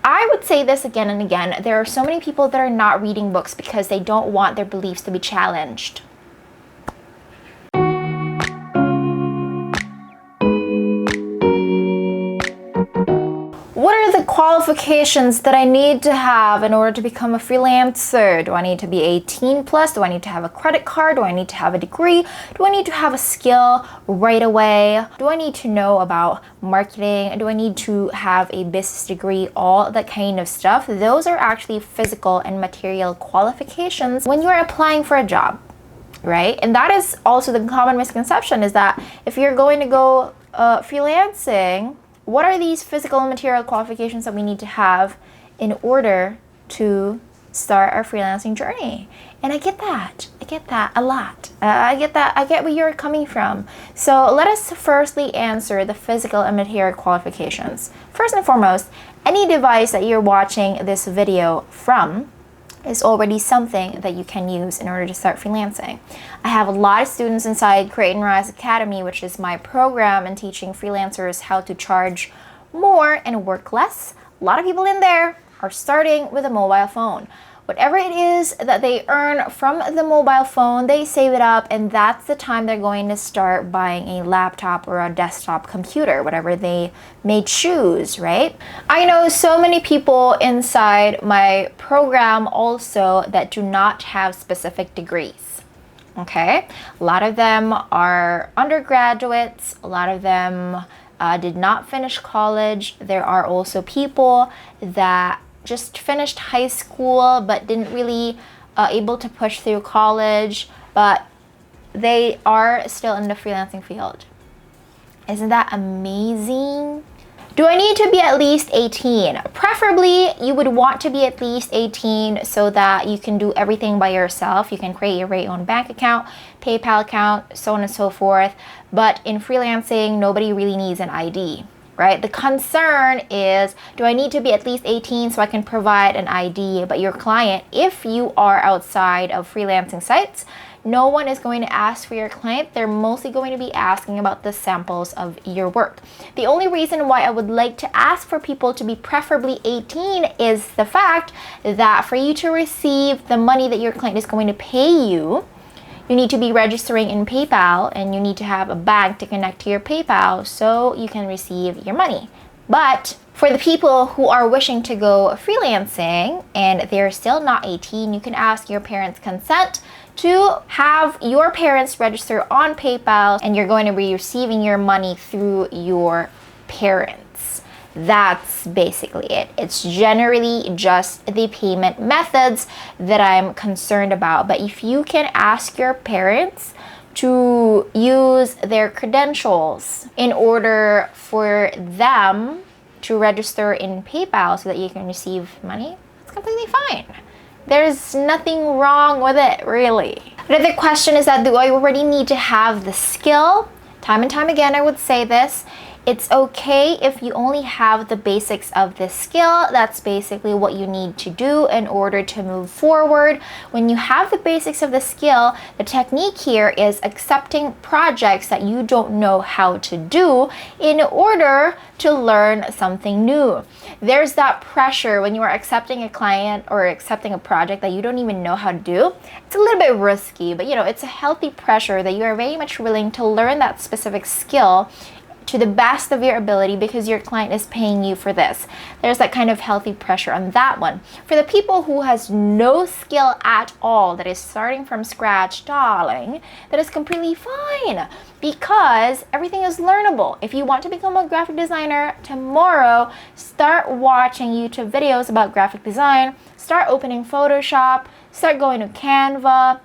I would say this again and again. There are so many people that are not reading books because they don't want their beliefs to be challenged. What are the qualifications that I need to have in order to become a freelancer? Do I need to be 18 plus? Do I need to have a credit card? Do I need to have a degree? Do I need to have a skill right away? Do I need to know about marketing? Do I need to have a business degree? All that kind of stuff. Those are actually physical and material qualifications when you're applying for a job, right? And that is also the common misconception, is that if you're going to go freelancing, what are these physical and material qualifications that we need to have in order to start our freelancing journey? And I get that a lot. I get where you're coming from. So let us firstly answer the physical and material qualifications. First and foremost, any device that you're watching this video from is already something that you can use in order to start freelancing. I have a lot of students inside Create and Rise Academy, which is my program in teaching freelancers how to charge more and work less. A lot of people in there are starting with a mobile phone. Whatever it is that they earn from the mobile phone, they save it up, and that's the time they're going to start buying a laptop or a desktop computer, whatever they may choose, right? I know so many people inside my program also that do not have specific degrees. Okay, a lot of them are undergraduates, a lot of them did not finish college. There are also people that just finished high school but didn't really able to push through college, but they are still in the freelancing field. Isn't that amazing? Do I need to be at least 18? Preferably, you would want to be at least 18 so that you can do everything by yourself. You can create your very own bank account, PayPal account, so on and so forth. But in freelancing, nobody really needs an ID, right? The concern is, do I need to be at least 18 so I can provide an ID? But your client, if you are outside of freelancing sites, no one is going to ask for your client. They're mostly going to be asking about the samples of your work. The only reason why I would like to ask for people to be preferably 18 is the fact that for you to receive the money that your client is going to pay you, you need to be registering in PayPal, and you need to have a bank to connect to your PayPal so you can receive your money. But for the people who are wishing to go freelancing and they're still not 18, you can ask your parents' consent to have your parents register on PayPal, and you're going to be receiving your money through your parents. That's basically it. It's generally just the payment methods that I'm concerned about. But if you can ask your parents to use their credentials in order for them to register in PayPal so that you can receive money, it's completely fine. There's nothing wrong with it, really. Another question is that, do I already need to have the skill? Time and time again, I would say this. It's okay if you only have the basics of this skill. That's basically what you need to do in order to move forward. When you have the basics of the skill, the technique here is accepting projects that you don't know how to do in order to learn something new. There's that pressure when you are accepting a client or accepting a project that you don't even know how to do. It's a little bit risky, but it's a healthy pressure that you are very much willing to learn that specific skill to the best of your ability because your client is paying you for this. There's that kind of healthy pressure on that one. For the people who has no skill at all, that is starting from scratch, darling, that is completely fine because everything is learnable. If you want to become a graphic designer tomorrow, start watching YouTube videos about graphic design, start opening Photoshop, start going to Canva.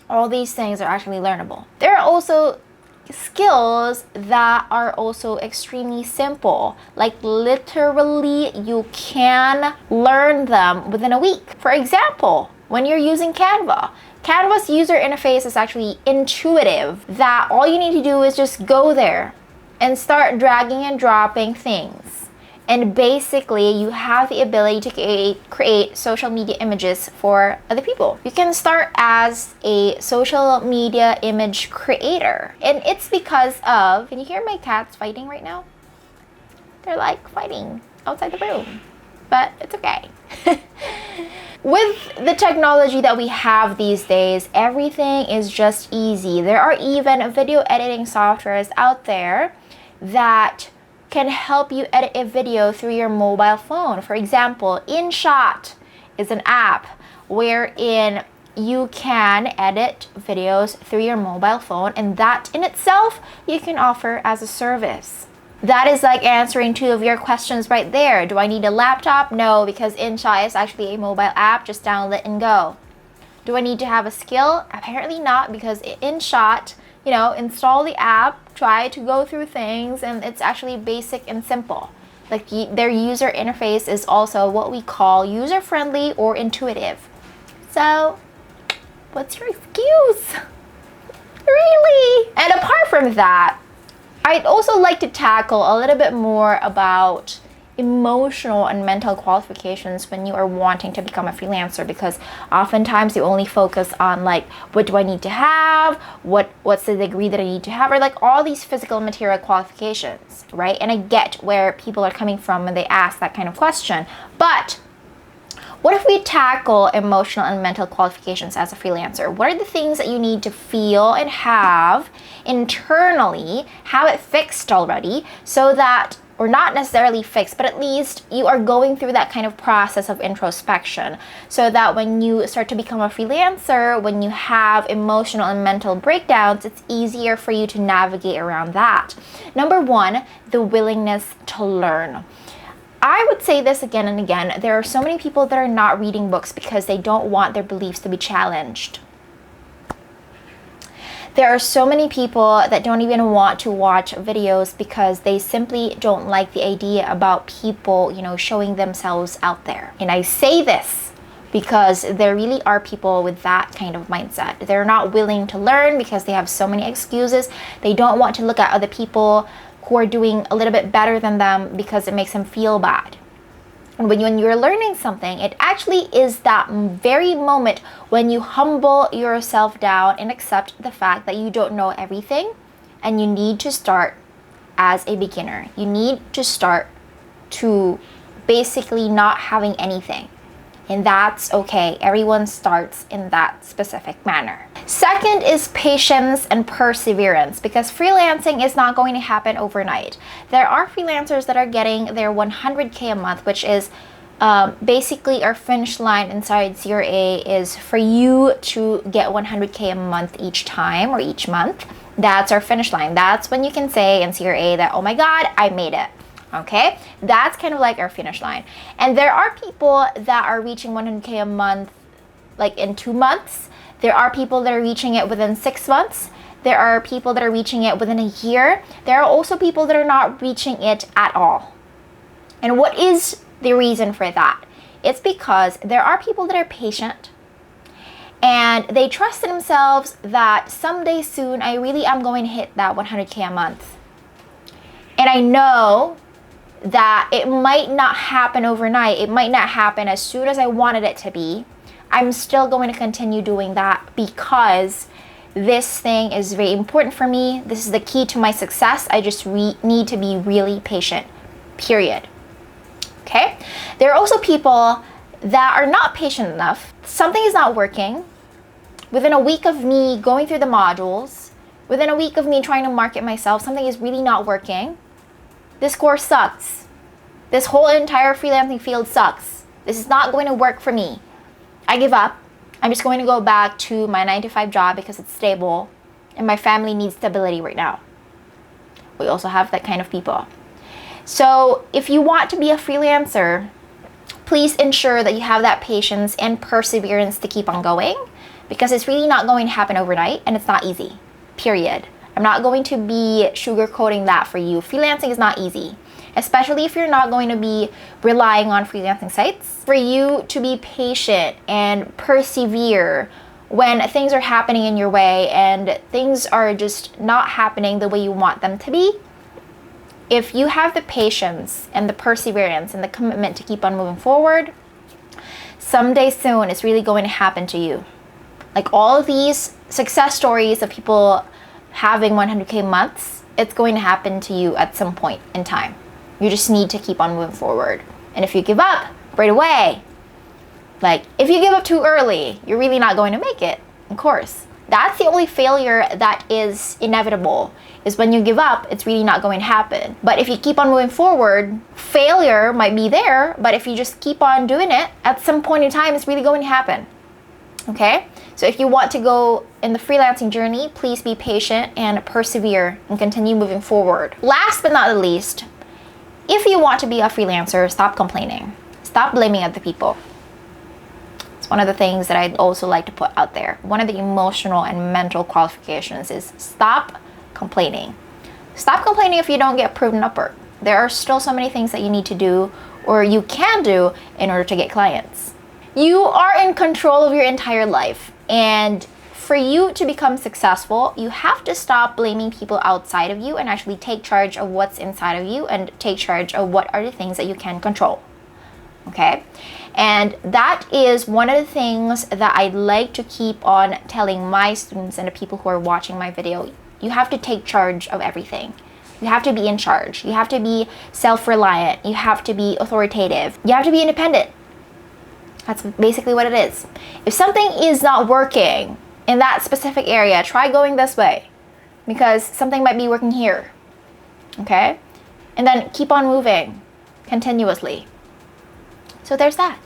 All these things are actually learnable. There are also skills that are also extremely simple, like literally you can learn them within a week. For example, when you're using Canva's user interface is actually intuitive, that all you need to do is just go there and start dragging and dropping things. And basically, you have the ability to create social media images for other people. You can start as a social media image creator. And it's because of, can you hear my cats fighting right now? They're like fighting outside the room. but it's okay. With the technology that we have these days, everything is just easy. There are even video editing softwares out there that can help you edit a video through your mobile phone. For example, InShot is an app wherein you can edit videos through your mobile phone, and that in itself you can offer as a service. That is like answering two of your questions right there. Do I need a laptop? No, because InShot is actually a mobile app. Just download it and go. Do I need to have a skill? Apparently not, because InShot, install the app, try to go through things, and it's actually basic and simple. Like their user interface is also what we call user-friendly or intuitive. So, what's your excuse? Really? And apart from that, I'd also like to tackle a little bit more about emotional and mental qualifications when you are wanting to become a freelancer, because oftentimes you only focus on like, what do I need to have? What's the degree that I need to have? Or like all these physical material qualifications, right? And I get where people are coming from when they ask that kind of question. But what if we tackle emotional and mental qualifications as a freelancer? What are the things that you need to feel and have internally, have it fixed already, so that, or not necessarily fixed, but at least you are going through that kind of process of introspection, so that when you start to become a freelancer, when you have emotional and mental breakdowns, it's easier for you to navigate around that. Number one, the willingness to learn. I would say this again and again. There are so many people that are not reading books because they don't want their beliefs to be challenged. There are so many people that don't even want to watch videos because they simply don't like the idea about people, showing themselves out there. And I say this because there really are people with that kind of mindset. They're not willing to learn because they have so many excuses. They don't want to look at other people who are doing a little bit better than them because it makes them feel bad. And when you're learning something, it actually is that very moment when you humble yourself down and accept the fact that you don't know everything, and you need to start as a beginner. You need to start to basically not having anything. And that's okay. Everyone starts in that specific manner. Second is patience and perseverance, because freelancing is not going to happen overnight. There are freelancers that are getting their 100K a month, which is basically our finish line inside CRA is for you to get 100K a month each time or each month. That's our finish line. That's when you can say in CRA that, oh my God, I made it. Okay, that's kind of like our finish line. And there are people that are reaching 100K a month like in 2 months. There are people that are reaching it within 6 months. There are people that are reaching it within a year. There are also people that are not reaching it at all. And what is the reason for that? It's because there are people that are patient and they trust in themselves that someday soon I really am going to hit that 100K a month. And I know that it might not happen overnight. It might not happen as soon as I wanted it to be. I'm still going to continue doing that because this thing is very important for me. This is the key to my success. I just need to be really patient, period. Okay? There are also people that are not patient enough. Something is not working. Within a week of me going through the modules, within a week of me trying to market myself, something is really not working. This course sucks. This whole entire freelancing field sucks. This is not going to work for me. I give up. I'm just going to go back to my 9-to-5 job because it's stable and my family needs stability right now. We also have that kind of people. So if you want to be a freelancer, please ensure that you have that patience and perseverance to keep on going, because it's really not going to happen overnight and it's not easy, period. I'm not going to be sugarcoating that for you. Freelancing is not easy, especially if you're not going to be relying on freelancing sites. For you to be patient and persevere when things are happening in your way and things are just not happening the way you want them to be, if you have the patience and the perseverance and the commitment to keep on moving forward, someday soon it's really going to happen to you. Like all of these success stories of people having 100K months, it's going to happen to you at some point in time. You just need to keep on moving forward. And if you give up, right away. Like, if you give up too early, you're really not going to make it, of course. That's the only failure that is inevitable, is when you give up, it's really not going to happen. But if you keep on moving forward, failure might be there, but if you just keep on doing it, at some point in time, it's really going to happen. Okay? So if you want to go in the freelancing journey, please be patient and persevere and continue moving forward. Last but not the least, if you want to be a freelancer, stop complaining. Stop blaming other people. One of the things that I'd also like to put out there, one of the emotional and mental qualifications is stop complaining. Stop complaining if you don't get proven upward. There are still so many things that you need to do or you can do in order to get clients. You are in control of your entire life, and for you to become successful, you have to stop blaming people outside of you and actually take charge of what's inside of you and take charge of what are the things that you can control. Okay? And that is one of the things that I'd like to keep on telling my students and the people who are watching my video. You have to take charge of everything. You have to be in charge. You have to be self-reliant. You have to be authoritative. You have to be independent. That's basically what it is. If something is not working in that specific area, try going this way, because something might be working here. Okay? And then keep on moving continuously. So there's that.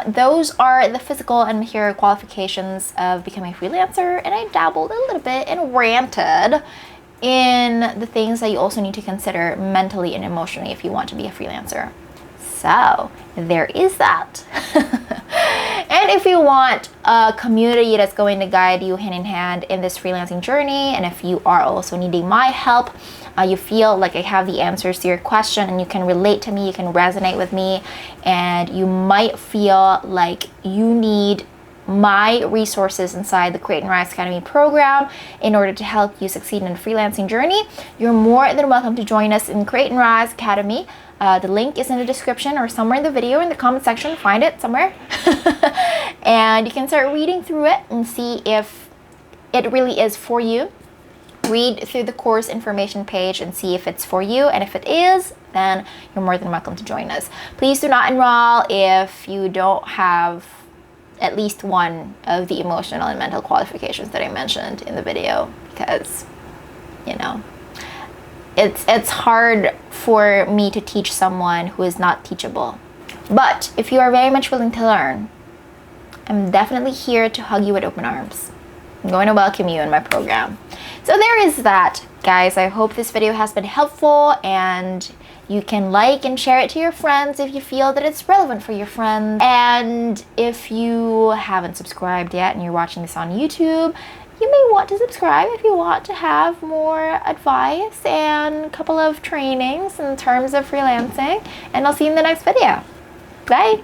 Those are the physical and material qualifications of becoming a freelancer, and I dabbled a little bit and ranted in the things that you also need to consider mentally and emotionally if you want to be a freelancer. So there is that. And if you want a community that's going to guide you hand in hand in this freelancing journey, and if you are also needing my help, you feel like I have the answers to your question and you can relate to me, you can resonate with me, and you might feel like you need my resources inside the Create and Rise Academy program in order to help you succeed in the freelancing journey, you're more than welcome to join us in Create and Rise Academy. The link is in the description or somewhere in the video, in the comment section. Find it somewhere. And you can start reading through it and see if it really is for you. Read through the course information page and see if it's for you. And if it is, then you're more than welcome to join us. Please do not enroll if you don't have at least one of the emotional and mental qualifications that I mentioned in the video, because, you know, it's hard for me to teach someone who is not teachable. But if you are very much willing to learn, I'm definitely here to hug you with open arms. I'm going to welcome you in my program. So there is that, guys. I hope this video has been helpful, and you can like and share it to your friends if you feel that it's relevant for your friends. And if you haven't subscribed yet and you're watching this on YouTube, you may want to subscribe if you want to have more advice and a couple of trainings in terms of freelancing. And I'll see you in the next video. Bye!